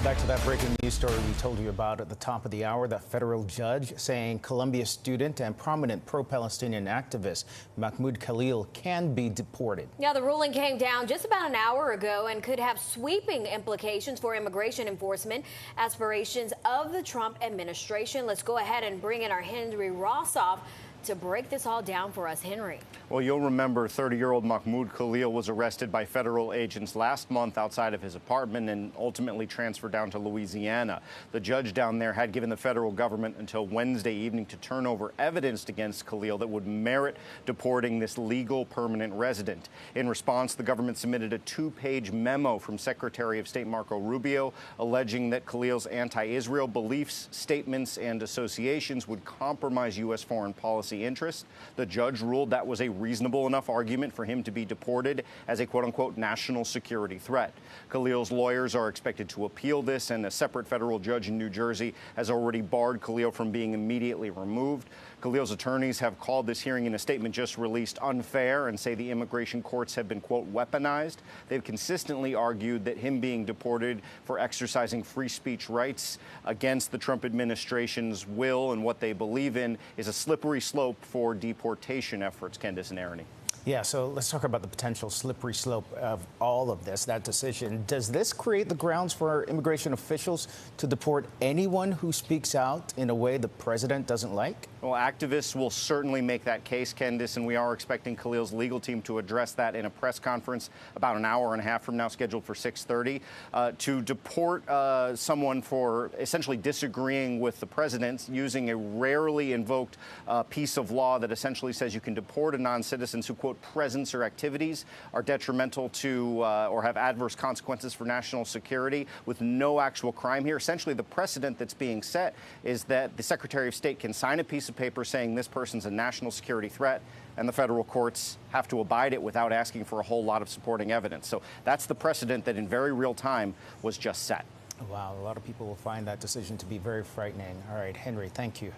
Now back to that breaking news story we told you about at the top of the hour. The federal judge saying Columbia student and prominent pro-Palestinian activist Mahmoud Khalil can be deported. Now, the ruling came down just about an hour ago and could have sweeping implications for immigration enforcement aspirations of the Trump administration. Let's go ahead and bring in our Henry Rossoff to break this all down for us. Henry. Well, you'll remember 30-year-old Mahmoud Khalil was arrested by federal agents last month outside of his apartment and ultimately transferred down to Louisiana. The judge down there had given the federal government until Wednesday evening to turn over evidence against Khalil that would merit deporting this legal permanent resident. In response, the government submitted a two-page memo from Secretary of State Marco Rubio alleging that Khalil's anti-Israel beliefs, statements, and associations would compromise U.S. foreign policy interests. The judge ruled that was a reasonable enough argument for him to be deported as a quote-unquote national security threat. Khalil's lawyers are expected to appeal this, and a separate federal judge in New Jersey has already barred Khalil from being immediately removed. Khalil's attorneys have called this hearing in a statement just released unfair and say the immigration courts have been, quote, weaponized. They've consistently argued that him being deported for exercising free speech rights against the Trump administration's will and what they believe in is a slippery slope for deportation efforts, Candace and Ernie. Yeah, so let's talk about the potential slippery slope of all of this, that decision. Does this create the grounds for immigration officials to deport anyone who speaks out in a way the president doesn't like? Well, activists will certainly make that case, Candace, and we are expecting Khalil's legal team to address that in a press conference about an hour and a half from now, scheduled for 6:30. To deport someone for essentially disagreeing with the president using a rarely invoked piece of law that essentially says you can deport a non-citizens who, quote, presence or activities are detrimental to or have adverse consequences for national security with no actual crime here. Essentially, the precedent that's being set is that the Secretary of State can sign a piece of paper saying this person's a national security threat, and the federal courts have to abide it without asking for a whole lot of supporting evidence. So that's the precedent that in very real time was just set. Wow, a lot of people will find that decision to be very frightening. All right, Henry, thank you.